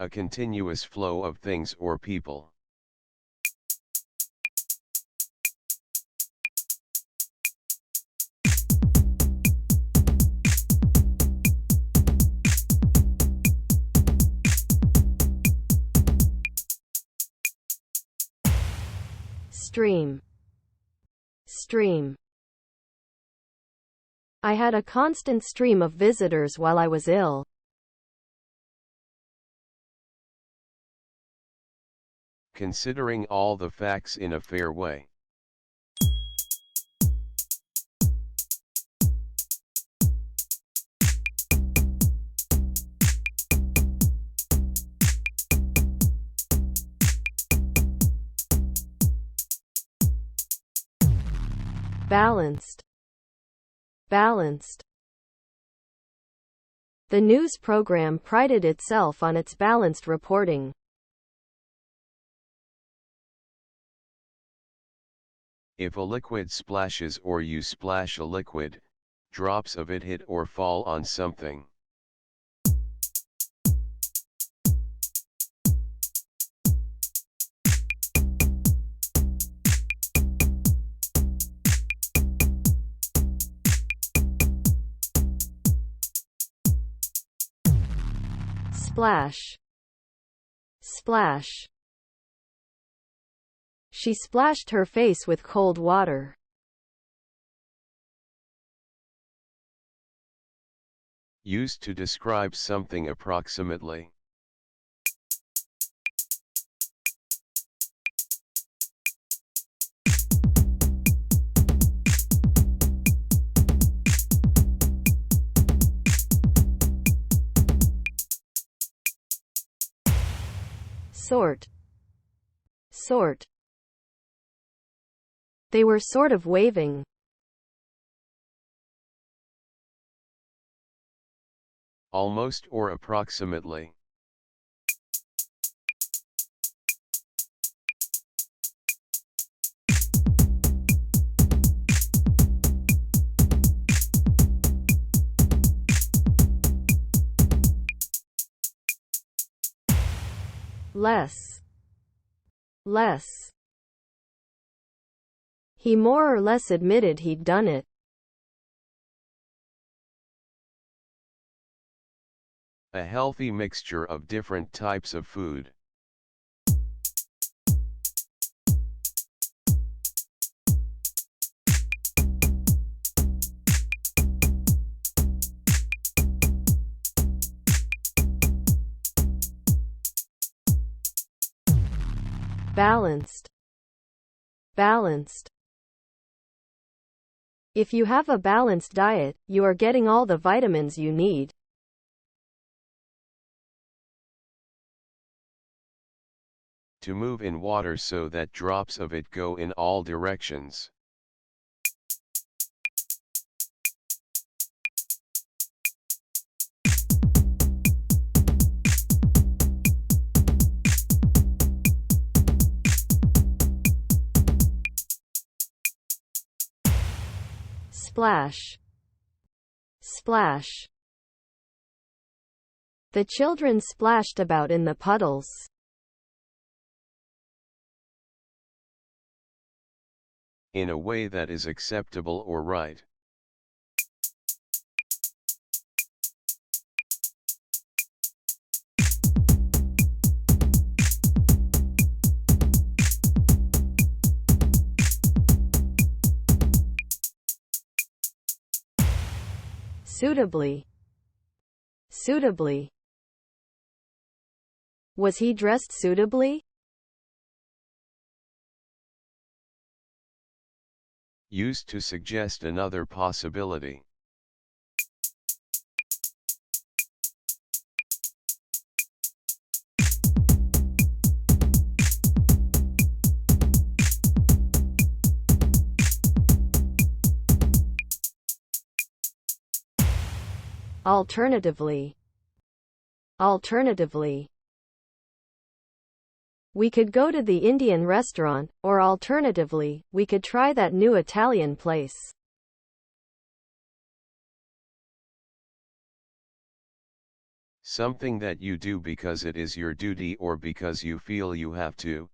A continuous flow of things or people. Stream. Stream. I had a constant stream of visitors while I was ill. Considering all the facts in a fair way. Balanced. Balanced. The news program prided itself on its balanced reporting. If a liquid splashes or you splash a liquid, drops of it hit or fall on something. Splash. Splash. She splashed her face with cold water. Used to describe something approximately. Sort. Sort. They were sort of waving. Almost or approximately. Less. Less. He more or less admitted he'd done it. A healthy mixture of different types of food. Balanced. Balanced. If you have a balanced diet, you are getting all the vitamins you need. To move in water so that drops of it go in all directions. Splash. Splash. The children splashed about in the puddles. In a way that is acceptable or right. Suitably. Suitably. Was he dressed suitably? Used to suggest another possibility. Alternatively. Alternatively. We could go to the Indian restaurant, or alternatively, we could try that new Italian place. Something that you do because it is your duty or because you feel you have to.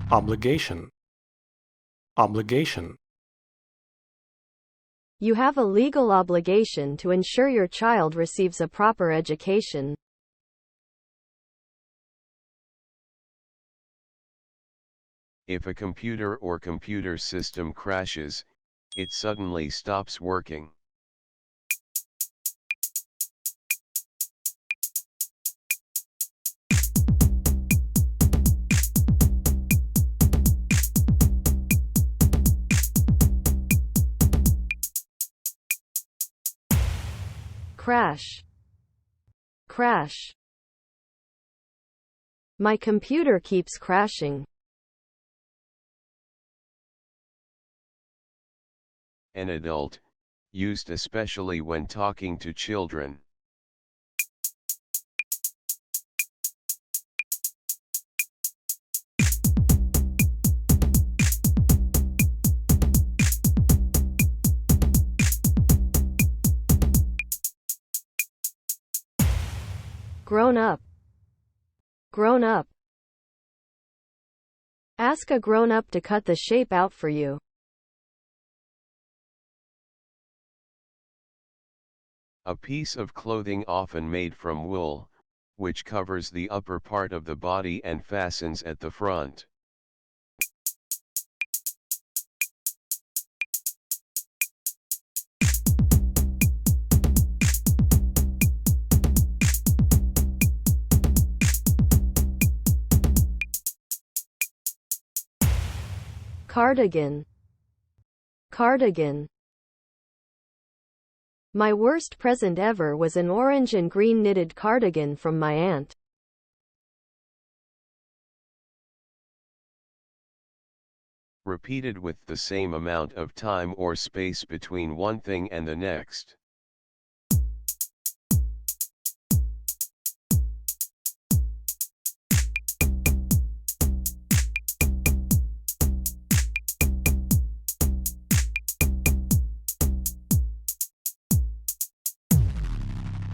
Obligation. Obligation. You have a legal obligation to ensure your child receives a proper education. If a computer or computer system crashes, it suddenly stops working. Crash. Crash. My computer keeps crashing. An adult, used especially when talking to children. Grown up. Grown up. Ask a grown-up to cut the shape out for you. A piece of clothing often made from wool, which covers the upper part of the body and fastens at the front. Cardigan. Cardigan. My worst present ever was an orange and green knitted cardigan from my aunt. Repeated with the same amount of time or space between one thing and the next.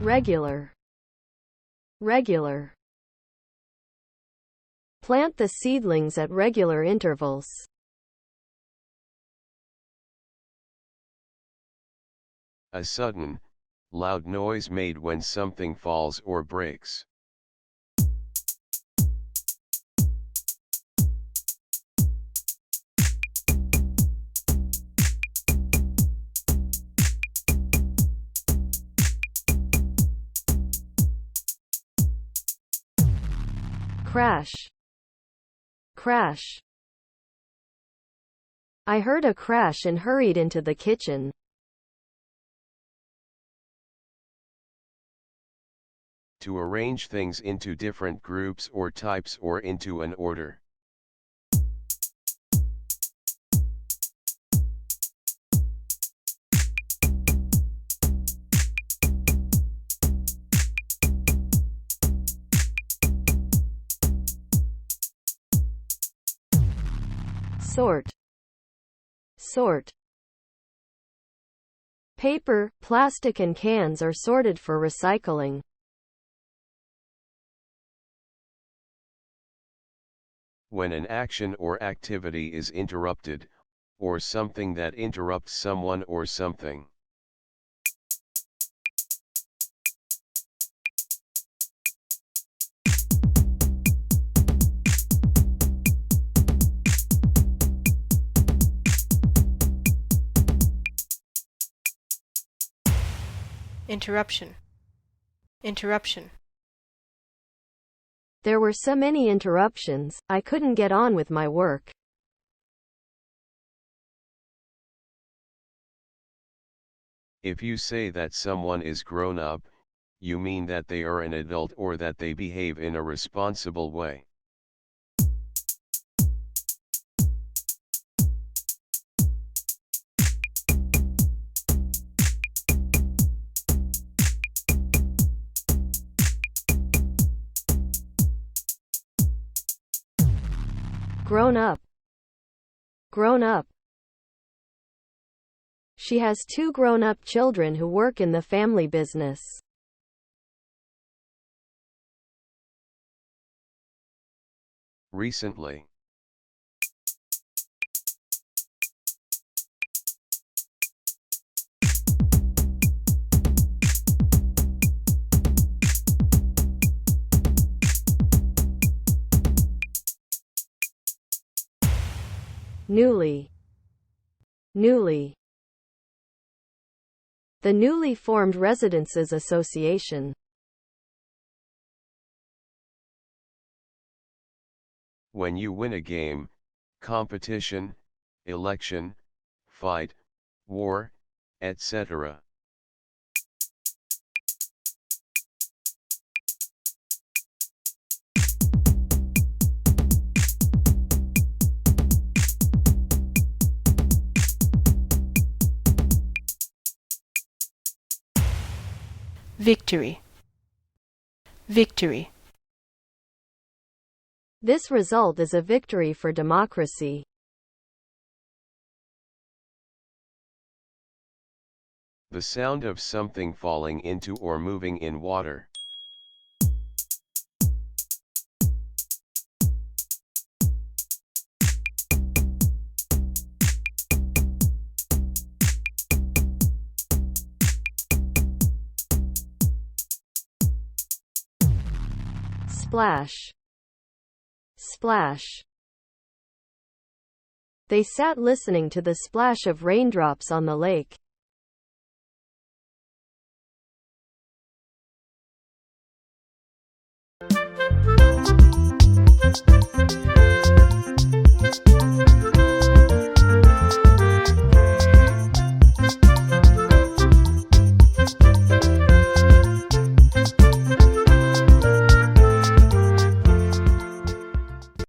Regular. Regular. Plant the seedlings at regular intervals. A sudden, loud noise made when something falls or breaks. Crash. Crash. I heard a crash and hurried into the kitchen. To arrange things into different groups or types or into an order. Sort. Sort. Paper, plastic and cans are sorted for recycling. When an action or activity is interrupted, or something that interrupts someone or something. Interruption. Interruption. There were so many interruptions, I couldn't get on with my work. If you say that someone is grown up, you mean that they are an adult or that they behave in a responsible way. Grown up. Grown up. She has 2 grown-up children who work in the family business. Recently. Newly. Newly. The newly formed Residences Association. When you win a game, competition, election, fight, war, etc. Victory. Victory. This result is a victory for democracy. The sound of something falling into or moving in water. Splash. Splash. They sat listening to the splash of raindrops on the lake.